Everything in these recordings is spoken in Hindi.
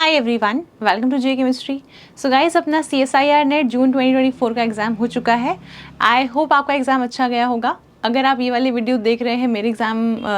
Hi everyone, welcome to J chemistry. So guys, अपना CSIR नेट जून 2024 का एग्ज़ाम हो चुका है। आई होप आपका एग्ज़ाम अच्छा गया होगा। अगर आप ये वाली वीडियो देख रहे हैं मेरे एग्ज़ाम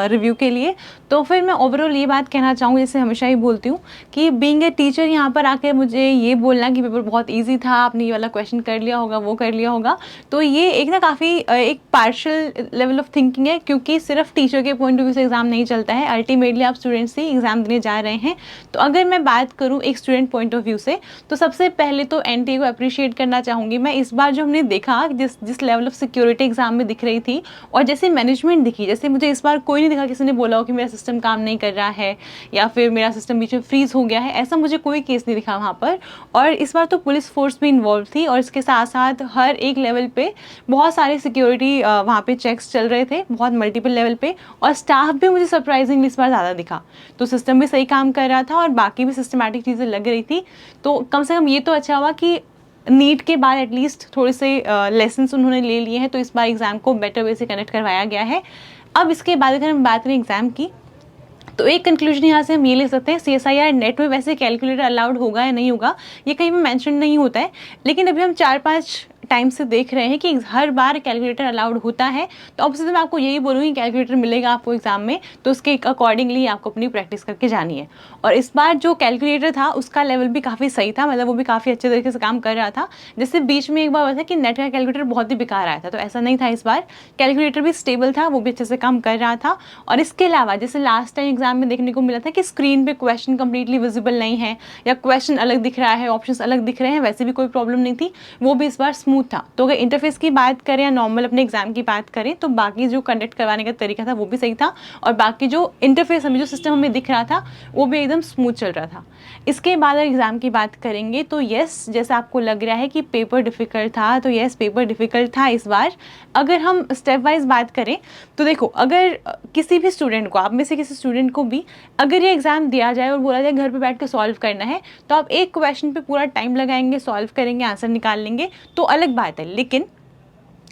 रिव्यू के लिए, तो फिर मैं ओवरऑल ये बात कहना चाहूँ, जैसे हमेशा ही बोलती हूँ कि बीइंग ए टीचर यहाँ पर आकर मुझे ये बोलना कि पेपर बहुत ईजी था, आपने ये वाला क्वेश्चन कर लिया होगा, वो कर लिया होगा, तो ये एक ना काफ़ी एक पार्शियल लेवल ऑफ थिंकिंग है, क्योंकि सिर्फ टीचर के पॉइंट ऑफ व्यू से एग्ज़ाम नहीं चलता है। अल्टीमेटली आप स्टूडेंट्स ही एग्ज़ाम देने जा रहे हैं। तो अगर मैं बात करूँ एक स्टूडेंट पॉइंट ऑफ व्यू से, तो सबसे पहले तो NTA को अप्रिशिएट करना चाहूँगी मैं। इस बार जो हमने देखा, जिस लेवल ऑफ सिक्योरिटी एग्जाम में दिख रही थी और जैसे मैनेजमेंट दिखी, जैसे मुझे इस बार कोई नहीं दिखा किसी ने बोला हो कि मेरा सिस्टम काम नहीं कर रहा है या फिर मेरा सिस्टम बीच में फ्रीज हो गया है, ऐसा मुझे कोई केस नहीं दिखा वहाँ पर। और इस बार तो पुलिस फोर्स भी इन्वॉल्व थी और इसके साथ साथ हर एक लेवल पे बहुत सारे सिक्योरिटी वहाँ पे चेक्स चल रहे थे, बहुत मल्टीपल लेवल पे। और स्टाफ भी मुझे सरप्राइजिंगली इस बार ज़्यादा दिखा, तो सिस्टम भी सही काम कर रहा था और बाकी भी सिस्टमैटिक चीज़ें लग रही थी। तो कम से कम ये तो अच्छा हुआ कि नीट के बाद एटलीस्ट थोड़े से लेसन्स उन्होंने ले लिए हैं, तो इस बार एग्ज़ाम को बेटर वे से कनेक्ट करवाया गया है। अब इसके बाद अगर हम बात करें एग्ज़ाम की, तो एक कंक्लूजन यहाँ से हम ये ले सकते हैं, CSIR नेट में वैसे कैलकुलेटर अलाउड होगा या नहीं होगा ये कहीं भी मेंशन नहीं होता है, लेकिन अभी हम 4-5 टाइम से देख रहे हैं कि हर बार कैलकुलेटर अलाउड होता है। तो अब से मैं आपको यही बोलूँगी, कैलकुलेटर मिलेगा आपको एग्जाम में, तो उसके अकॉर्डिंगली आपको अपनी प्रैक्टिस करके जानी है। और इस बार जो कैलकुलेटर था उसका लेवल भी काफ़ी सही था, मतलब वो भी काफ़ी अच्छे तरीके से काम कर रहा था। जैसे बीच में एक बार हुआ था कि नेट का कैलकुलेटर बहुत ही बेकार आया था, तो ऐसा नहीं था। इस बार कैलकुलेटर भी स्टेबल था, वो भी अच्छे से काम कर रहा था। और इसके अलावा जैसे लास्ट टाइम एग्जाम में देखने को मिला था कि स्क्रीन पे क्वेश्चन कंप्लीटली विजिबल नहीं है या क्वेश्चन अलग दिख रहा है, ऑप्शंस अलग दिख रहे हैं, वैसे भी कोई प्रॉब्लम नहीं थी, वो भी इस बार स्मूथ था। तो अगर इंटरफेस की बात करें या नॉर्मल अपने एग्जाम की बात करें, तो बाकी जो कंडक्ट करवाने का तरीका था वो भी सही था और बाकी जो इंटरफेस हमें, जो सिस्टम हमें दिख रहा था, वो भी एकदम स्मूथ चल रहा था। इसके बाद एग्जाम की बात करेंगे तो यस, जैसे आपको लग रहा है कि पेपर डिफिकल्ट था, तो यस पेपर डिफिकल्ट था इस बार। अगर हम स्टेप वाइज बात करें तो देखो, अगर किसी भी स्टूडेंट को, आप में से किसी स्टूडेंट को भी अगर ये एग्जाम दिया जाए और बोला जाए घर पे बैठ के सॉल्व करना है, तो आप एक क्वेश्चन पे पूरा टाइम लगाएंगे, सॉल्व करेंगे, आंसर निकाल लेंगे, तो अलग बात है। लेकिन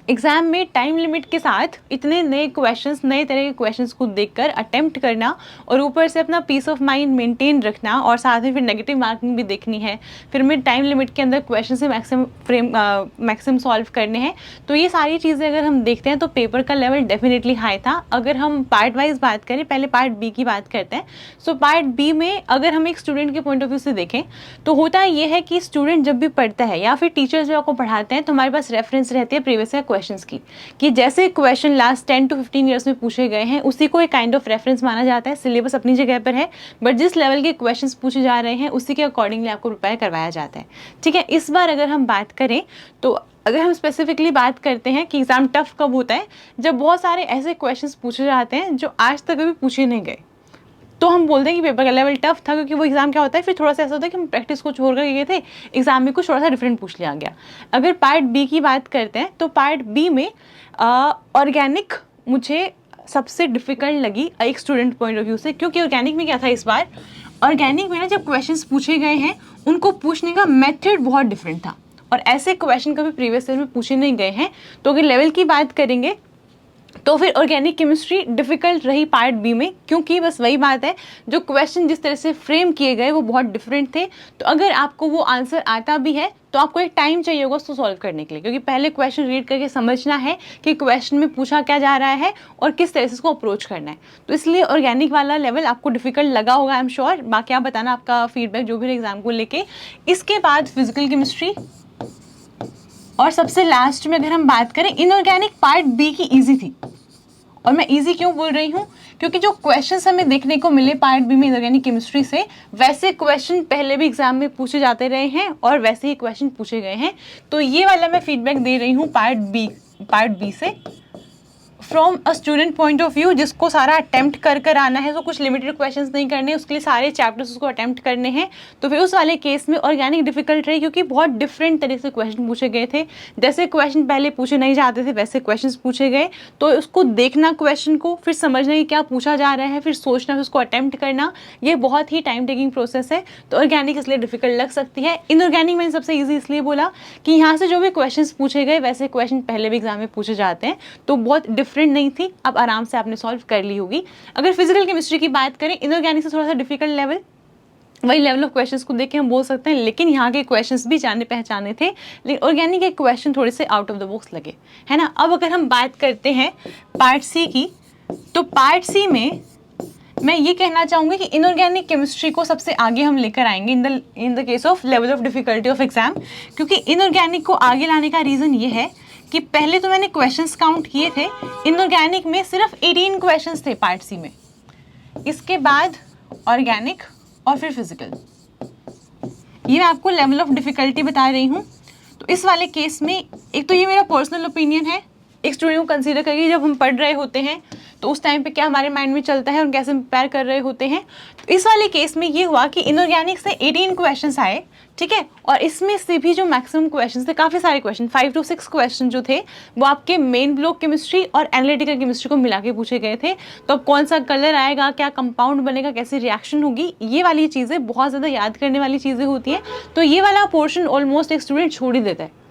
एग्जाम में टाइम लिमिट के साथ इतने नए क्वेश्चंस, नए तरह के क्वेश्चंस को देखकर अटेम्प्ट करना और ऊपर से अपना पीस ऑफ माइंड मेंटेन रखना और साथ में फिर नेगेटिव मार्किंग भी देखनी है, फिर में टाइम लिमिट के अंदर क्वेश्चन से मैक्सिमम सॉल्व करने हैं, तो ये सारी चीज़ें अगर हम देखते हैं तो पेपर का लेवल डेफिनेटली हाई था। अगर हम पार्ट वाइज बात करें, पहले पार्ट बी की बात करते हैं। सो पार्ट बी में अगर हम एक स्टूडेंट के पॉइंट ऑफ व्यू से देखें, तो होता ये है कि स्टूडेंट जब भी पढ़ता है या फिर टीचर्स जो आपको पढ़ाते हैं, तो हमारे पास रेफरेंस रहती है प्रीवियस क्वेश्चंस की, कि जैसे क्वेश्चन लास्ट 10 to 15 ईयर्स में पूछे गए हैं, उसी को एक काइंड ऑफ रेफरेंस माना जाता है। सिलेबस अपनी जगह पर है, बट जिस लेवल के क्वेश्चंस पूछे जा रहे हैं उसी के अकॉर्डिंगली आपको प्रिपेयर करवाया जाता है। ठीक है, इस बार अगर हम बात करें, तो अगर हम स्पेसिफिकली बात करते हैं कि एग्जाम टफ कब होता है, जब बहुत सारे ऐसे क्वेश्चंस पूछे जाते हैं जो आज तक कभी पूछे नहीं गए, तो हम बोलते हैं कि पेपर का लेवल टफ था, क्योंकि वो एग्जाम क्या होता है, फिर थोड़ा सा ऐसा होता है कि हम प्रैक्टिस को छोड़ कर गए थे, एग्जाम में कुछ थोड़ा सा डिफरेंट पूछ लिया गया। अगर पार्ट बी की बात करते हैं, तो पार्ट बी में ऑर्गेनिक मुझे सबसे डिफिकल्ट लगी एक स्टूडेंट पॉइंट ऑफ व्यू से, क्योंकि ऑर्गेनिक में क्या था इस बार, ऑर्गेनिक में ना जब क्वेश्चंस पूछे गए हैं उनको पूछने का मेथड बहुत डिफरेंट था और ऐसे क्वेश्चन कभी प्रीवियस ईयर में पूछे नहीं गए हैं। तो अगर लेवल की बात करेंगे तो फिर ऑर्गेनिक केमिस्ट्री डिफिकल्ट रही पार्ट बी में, क्योंकि बस वही बात है, जो क्वेश्चन जिस तरह से फ्रेम किए गए वो बहुत डिफरेंट थे। तो अगर आपको वो आंसर आता भी है तो आपको एक टाइम चाहिए होगा उसको सॉल्व करने के लिए, क्योंकि पहले क्वेश्चन रीड करके समझना है कि क्वेश्चन में पूछा क्या जा रहा है और किस तरह से इसको अप्रोच करना है। तो इसलिए ऑर्गेनिक वाला लेवल आपको डिफिकल्ट लगा होगा, आई एम श्योर। बाकी आप बताना आपका फीडबैक जो भी एग्जाम को लेके। इसके बाद फिजिकल केमिस्ट्री और सबसे लास्ट में अगर हम बात करें, इनऑर्गेनिक पार्ट बी की इजी थी। और मैं इजी क्यों बोल रही हूँ, क्योंकि जो क्वेश्चंस हमें देखने को मिले पार्ट बी में इनऑर्गेनिक केमिस्ट्री से, वैसे क्वेश्चन पहले भी एग्जाम में पूछे जाते रहे हैं और वैसे ही क्वेश्चन पूछे गए हैं। तो ये वाला मैं फीडबैक दे रही हूँ पार्ट बी से, from a student point of view, जिसको सारा अटेम्प्ट कर आना है, तो कुछ लिमिटेड क्वेश्चंस नहीं करने, उसके लिए सारे चैप्टर्स उसको अटेम्प्ट करने हैं। तो फिर उस वाले केस में ऑर्गेनिक डिफिकल्ट रही, क्योंकि बहुत डिफरेंट तरीके से क्वेश्चन पूछे गए थे। जैसे क्वेश्चन पहले पूछे नहीं जाते थे वैसे क्वेश्चन पूछे गए, तो उसको देखना क्वेश्चन को, फिर समझना कि क्या पूछा जा रहा है, फिर सोचना, फिर उसको अटेम्प्ट करना, ये बहुत ही टाइम टेकिंग प्रोसेस है। तो ऑर्गेनिक इसलिए डिफिकल्ट लग सकती है। इनऑर्गेनिक मैंने सबसे ईजी इसलिए बोला कि यहाँ से जो भी क्वेश्चन पूछे गए वैसे क्वेश्चन पहले भी एग्जाम में पूछे जाते हैं, तो बहुत डिफरेंट नहीं थी। अब आराम से आपने सॉल्व कर ली होगी। अगर फिजिकल केमिस्ट्री की बात करें, इनऑर्गेनिक से थोड़ा सा डिफिकल्ट लेवल, वही लेवल ऑफ क्वेश्चंस को देख के हम बोल सकते हैं, लेकिन यहाँ के क्वेश्चंस भी जाने पहचाने थे, लेकिन ऑर्गेनिक के क्वेश्चन थोड़े से आउट ऑफ द बॉक्स लगे, है ना। अब अगर हम बात करते हैं पार्ट सी की, तो पार्ट सी में मैं ये कहना चाहूँगी कि इनऑर्गेनिक केमिस्ट्री को सबसे आगे हम लेकर आएंगे in the case of level of difficulty of exam, क्योंकि इनऑर्गेनिक को आगे लाने का रीज़न ये है कि पहले तो मैंने क्वेश्चंस काउंट किए थे, इनऑर्गेनिक में सिर्फ 18 क्वेश्चंस थे पार्ट सी में, इसके बाद ऑर्गेनिक और फिर फिजिकल। ये मैं आपको लेवल ऑफ डिफिकल्टी बता रही हूँ। तो इस वाले केस में एक तो ये मेरा पर्सनल ओपिनियन है, एक स्टूडेंट को कंसीडर करके जब हम पढ़ रहे होते हैं तो उस टाइम पे क्या हमारे माइंड में चलता है और कैसे प्रिपेयर कर रहे होते हैं। तो इस वाले केस में ये हुआ कि इनऑर्गेनिक से 18 क्वेश्चंस आए, ठीक है, और इसमें से भी जो मैक्सिमम क्वेश्चंस थे, काफ़ी सारे क्वेश्चन 5 to 6 क्वेश्चन जो थे वो आपके मेन ब्लॉक केमिस्ट्री और एनालिटिकल केमिस्ट्री को मिला के पूछे गए थे। तो अब कौन सा कलर आएगा, क्या कंपाउंड बनेगा, कैसी रिएक्शन होगी, ये वाली चीज़ें बहुत ज़्यादा याद करने वाली चीज़ें होती हैं। तो ये वाला पोर्शन ऑलमोस्ट एक स्टूडेंट छोड़ ही देता है।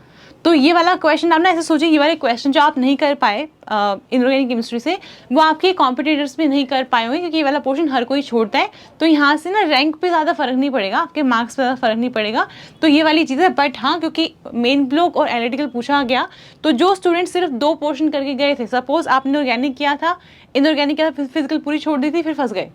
तो ये वाला क्वेश्चन आप ना ऐसे सोचिए, ये वाले क्वेश्चन जो आप नहीं कर पाए इनऑर्गेनिक केमिस्ट्री से, वो आपके कॉम्पिटिटर्स भी नहीं कर पाए होंगे, क्योंकि ये वाला पोर्शन हर कोई छोड़ता है। तो यहाँ से ना रैंक पे ज़्यादा फर्क नहीं पड़ेगा, आपके मार्क्स पे ज़्यादा फर्क नहीं पड़ेगा। तो ये वाली चीज़ है। बट हाँ, क्योंकि मेन ब्लॉक और एनालिटिकल पूछा गया, तो जो स्टूडेंट सिर्फ 2 पोर्शन करके गए थे, सपोज आपने ऑर्गेनिक किया था, इनऑर्गेनिक किया था, फिजिकल पूरी छोड़ दी थी, फिर फंस गए,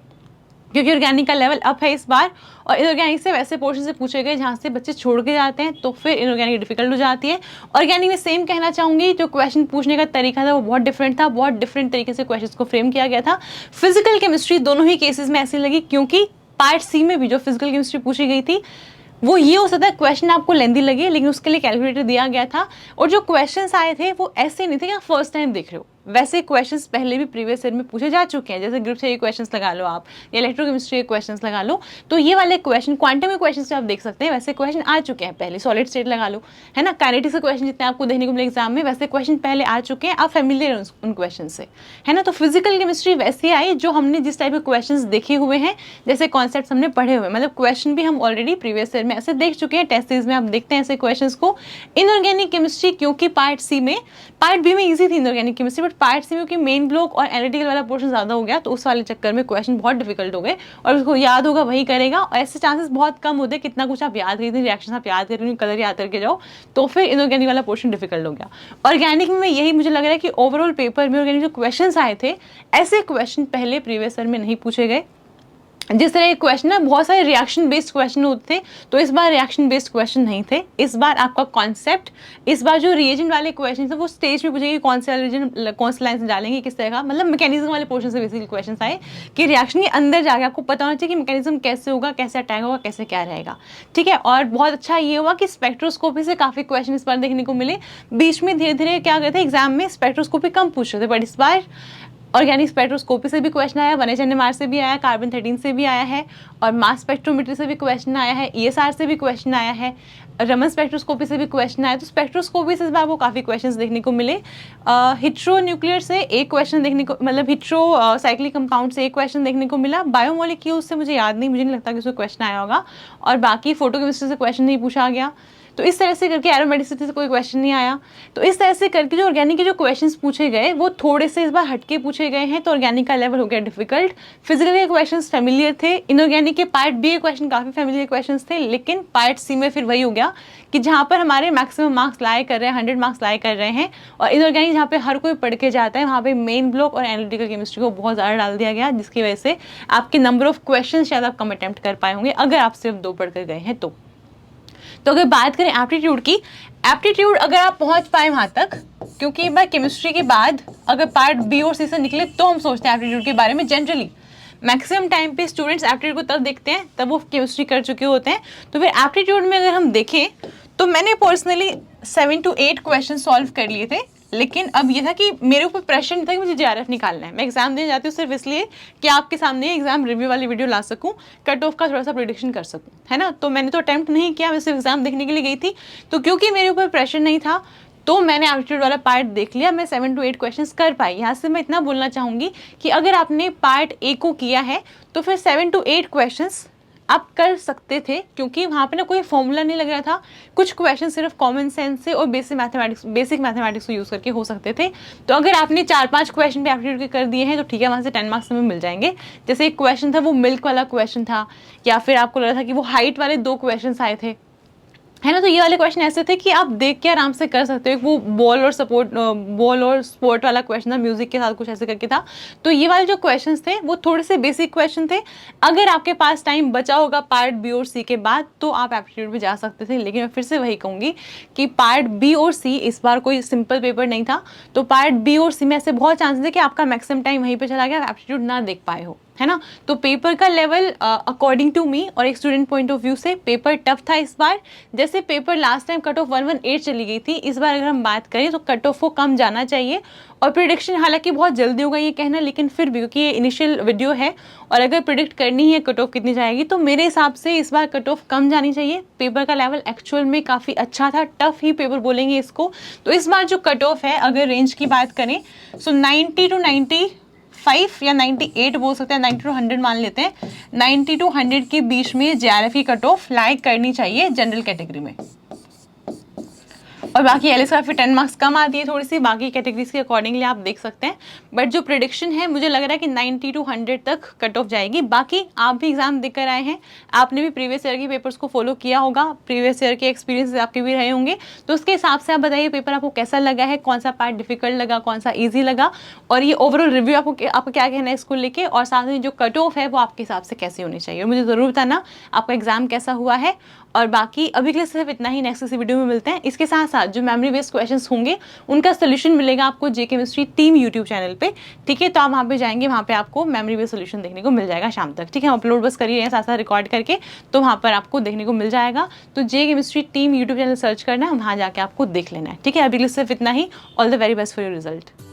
क्योंकि ऑर्गेनिक का लेवल अप है इस बार, और इनऑर्गेनिक से वैसे पोर्शन से पूछे गए जहाँ से बच्चे छोड़ के जाते हैं, तो फिर इनऑर्गेनिक डिफिकल्ट हो जाती है। ऑर्गेनिक में सेम कहना चाहूँगी, जो क्वेश्चन पूछने का तरीका था वो बहुत डिफरेंट था, बहुत डिफरेंट तरीके से क्वेश्चन को फ्रेम किया गया था। फिजिकल केमिस्ट्री दोनों ही केसेस में ऐसी लगी, क्योंकि पार्ट सी में भी जो फिजिकल केमिस्ट्री पूछी गई थी वो ये हो सकता है क्वेश्चन आपको लेंदी लगे, लेकिन उसके लिए कैलकुलेटर दिया गया था, और जो क्वेश्चंस आए थे वो ऐसे नहीं थे कि आप फर्स्ट टाइम देख रहे हो, वैसे क्वेश्चंस पहले भी प्रीवियस ईयर में पूछे जा चुके हैं। जैसे ग्रुप से ये क्वेश्चंस लगा लो आप, या इलेक्ट्रोकेमिस्ट्री के क्वेश्चंस लगा लो, तो ये वाले क्वेश्चन क्वांटम के क्वेश्चन आप देख सकते हैं, वैसे क्वेश्चन आ चुके हैं पहले। सॉलिड स्टेट लगा लो, है ना, काइनेटिक्स के क्वेश्चन जितने आपको देखने को मिले एग्जाम में, वैसे क्वेश्चन पहले आ चुके हैं, आप फैमिलियर हैं उन क्वेश्चन से, है ना। तो फिजिकल केमिस्ट्री वैसे आई जो हमने जिस टाइप के क्वेश्चन देखे हुए हैं, जैसे कॉन्सेप्ट हमने पढ़े हुए, मतलब क्वेश्चन भी हम ऑलरेडी प्रीवियस ईयर में ऐसे देख चुके हैं, टेस्ट सीरीज में आप देखते हैं ऐसे क्वेश्चन को। इनऑर्गेनिक केमिस्ट्री क्योंकि पार्ट सी में, पार्ट बी में ईजी थी inorganic chemistry, but part C में क्योंकि मेन ब्लॉक और एनालिटिकल वाला पोर्शन ज़्यादा हो गया, तो उस वाले चक्कर में क्वेश्चन बहुत डिफिकल्ट हो गए, और उसको याद होगा वही करेगा, और ऐसे चांसेस बहुत कम होते हैं कितना कुछ आप याद करें, रिएक्शन आप याद करें, कलर याद करके जाओ, तो फिर इनऑर्गेनिक वाला पोर्शन डिफिकल्ट हो गया। ऑर्गेनिक में यही मुझे लग रहा है कि ओवरऑल पेपर में ऑर्गेनिक जो क्वेश्चन आए थे, ऐसे क्वेश्चन पहले प्रीवियस ईयर में नहीं पूछे गए। जिस तरह के क्वेश्चन है, बहुत सारे रिएक्शन बेस्ड क्वेश्चन होते थे, तो इस बार रिएक्शन बेस्ड क्वेश्चन नहीं थे। इस बार आपका कॉन्सेप्ट, इस बार जो रिएजेंट वाले क्वेश्चन थे वो स्टेज पे पूछेगी, कौन से रिएजेंट कौन से लाइन से डालेंगे, किस तरह का, मतलब मैकेनिज्म वाले पोर्शन से बेसिकली क्वेश्चन आए कि रिएक्शन के अंदर जाके आपको पता होना चाहिए कि मैकेनिज्म कैसे होगा, कैसे अटैक होगा, कैसे क्या रहेगा, ठीक है। और बहुत अच्छा ये हुआ कि स्पेक्ट्रोस्कोपी से काफ़ी क्वेश्चन इस बार देखने को मिले। बीच में धीरे धीरे क्या करते एग्जाम में स्पेक्ट्रोस्कोपी कम पूछ रहे थे, बट इस बार ऑर्गेनिक स्पेक्ट्रोस्कोपी से भी क्वेश्चन आया, 1HNMR से भी आया, कार्बन 13 से भी आया है, और मास स्पेक्ट्रोमेट्री से भी क्वेश्चन आया है, ESR से भी क्वेश्चन आया है, रमन स्पेक्ट्रोस्कोपी से भी क्वेश्चन आया। तो स्पेक्ट्रोस्कोपी से इस बार वो काफ़ी क्वेश्चंस देखने को मिले। हिट्रो न्यूक्लियर से एक क्वेश्चन देखने को, मतलब हिट्रो साइक्लिक कंपाउंड से एक क्वेश्चन देखने को मिला। बायोमोलिक्यूल्स से मुझे याद नहीं, मुझे नहीं लगता कि उसमें क्वेश्चन आया होगा, और बाकी फोटोकेमिस्ट्री से क्वेश्चन नहीं पूछा गया। तो इस तरह से करके एरोमेटिसिटी से कोई क्वेश्चन नहीं आया। तो इस तरह से करके जो ऑर्गेनिक के जो क्वेश्चंस पूछे गए वो थोड़े से इस बार हटके पूछे गए हैं, तो ऑर्गेनिक का लेवल हो गया डिफिकल्ट। फिजिकल के क्वेश्चंस फैमिलियर थे, इनऑर्गेनिक के पार्ट बी के क्वेश्चन काफ़ी फैमिलियर क्वेश्चंस थे, लेकिन पार्ट सी में फिर वही हो गया कि जहाँ पर हमारे मैक्सिमम मार्क्स लाए कर रहे हैं, 100 मार्क्स लाए कर रहे हैं, और इनऑर्गेनिक जहाँ पे हर कोई पढ़ के जाता है, वहाँ पे मेन ब्लॉक और एनालिटिकल केमिस्ट्री को बहुत ज़्यादा डाल दिया गया, जिसकी वजह से आपके नंबर ऑफ क्वेश्चन शायद आप कम अटैम्प्ट कर पाए होंगे अगर आप सिर्फ 2 पढ़ कर गए हैं तो अगर बात करें एप्टीट्यूड की, एप्टीट्यूड अगर आप पहुंच पाए वहां तक, क्योंकि एक बार केमिस्ट्री के बाद अगर पार्ट बी और सी से निकले तो हम सोचते हैं एप्टीट्यूड के बारे में। जनरली मैक्सिमम टाइम पे स्टूडेंट्स एप्टीट्यूड को तब देखते हैं तब वो केमिस्ट्री कर चुके होते हैं। तो फिर एप्टीट्यूड में अगर हम देखें तो मैंने पर्सनली 7 to 8 क्वेश्चन सॉल्व कर लिए थे, लेकिन अब ये था कि मेरे ऊपर प्रेशर नहीं था कि मुझे JRF निकालना है। मैं एग्जाम देने जाती हूँ सिर्फ इसलिए कि आपके सामने एग्जाम रिव्यू वाली वीडियो ला सकूँ, कट ऑफ का थोड़ा सा प्रेडिक्शन कर सकूँ, है ना। तो मैंने तो अटैम्प्ट नहीं किया, मैं सिर्फ एग्जाम देखने के लिए गई थी। तो क्योंकि मेरे ऊपर प्रेशर नहीं था तो मैंने एप्टीट्यूड वाला पार्ट देख लिया, मैं 7 to 8 क्वेश्चंस कर पाई। यहाँ से मैं इतना बोलना चाहूँगी कि अगर आपने पार्ट ए को किया है तो फिर 7 to 8 क्वेश्चंस आप कर सकते थे, क्योंकि वहाँ पे ना कोई फॉर्मूला नहीं लग रहा था, कुछ क्वेश्चन सिर्फ कॉमन सेंस से और बेसिक मैथमेटिक्स को यूज़ करके हो सकते थे। तो अगर आपने 4-5 क्वेश्चन पे एप्टीट्यूड के कर दिए हैं तो ठीक है, वहाँ से 10 मार्क्स हमें मिल जाएंगे। जैसे एक क्वेश्चन था वो मिल्क वाला क्वेश्चन था, या फिर आपको लग रहा था कि वो हाइट वाले 2 क्वेश्चन आए थे, है ना। तो ये वाले क्वेश्चन ऐसे थे कि आप देख के आराम से कर सकते हो। वो बॉल और स्पोर्ट वाला क्वेश्चन था, म्यूजिक के साथ कुछ ऐसे करके था। तो ये वाले जो क्वेश्चंस थे वो थोड़े से बेसिक क्वेश्चन थे। अगर आपके पास टाइम बचा होगा पार्ट बी और सी के बाद तो आप एप्टीट्यूड में जा सकते थे, लेकिन मैं फिर से वही कहूँगी कि पार्ट बी और सी इस बार कोई सिंपल पेपर नहीं था। तो पार्ट बी और सी में ऐसे बहुत चांसेस है कि आपका मैक्सिमम टाइम वहीं पर चला गया, आप एप्टीट्यूड ना देख पाए हो, है ना। तो पेपर का लेवल अकॉर्डिंग टू मी और एक स्टूडेंट पॉइंट ऑफ व्यू से पेपर टफ था इस बार। जैसे paper last time cut off 118 चली गई थी, इस बार अगर हम बात करें तो कट ऑफ को कम जाना चाहिए। और प्रिडिक्शन हालांकि बहुत जल्दी होगा ये कहना, लेकिन फिर भी क्योंकि ये इनिशियल वीडियो है और अगर प्रिडिक्ट करनी है कट ऑफ कितनी जाएगी, तो मेरे हिसाब से इस बार कट ऑफ कम जानी चाहिए। पेपर का लेवल एक्चुअल में काफ़ी अच्छा था, टफ ही पेपर बोलेंगे इसको। तो इस बार जो कट ऑफ है अगर रेंज की बात करें सो 90 to 95 या 98 बोल सकते हैं, 90 to 100 मान लेते हैं। 90 to 100 के बीच में जेआरएफ की कट ऑफ लाइक करनी चाहिए जनरल कैटेगरी में। और बाकी एलिस का फिर 10 मार्क्स कम आती है थोड़ी सी, बाकी कैटेगरीज के अकॉर्डिंगली आप देख सकते हैं। बट जो प्रिडिक्शन है मुझे लग रहा है कि 90 to 100 तक कट ऑफ जाएगी। बाकी आप भी एग्जाम देकर आए हैं, आपने भी प्रीवियस ईयर के पेपर्स को फॉलो किया होगा, प्रीवियस ईयर के एक्सपीरियंस आपके भी रहे होंगे। तो उसके हिसाब से आप बताइए पेपर आपको कैसा लगा है, कौन सा पार्ट डिफिकल्ट लगा, कौन सा ईजी लगा, और ये ओवरऑल रिव्यू आपको क्या कहना है इसको लेके, और साथ में जो कट ऑफ है वो आपके हिसाब से कैसी होनी चाहिए। और मुझे ज़रूर बताना आपका एग्जाम कैसा हुआ है। और बाकी अभी के लिए सिर्फ इतना ही, नेक्स्ट किसी वीडियो में मिलते हैं। इसके साथ साथ जो मेमोरी बेस्ड क्वेश्चंस होंगे उनका सोल्यूशन मिलेगा आपको जे केमिस्ट्री टीम यूट्यूब चैनल पे, ठीक है। तो आप वहाँ पे जाएंगे, वहाँ पे आपको मेमोरी बेस्ड सोल्यूशन देखने को मिल जाएगा शाम तक, ठीक है। हम अपलोड बस करिए साथ साथ रिकॉर्ड करके, तो वहाँ पर आपको देखने को मिल जाएगा। तो J chemistry team YouTube channel search करना है, वहाँ जाके आपको देख लेना है, ठीक है। अभी के लिए सिर्फ इतना ही। All the very best for your result.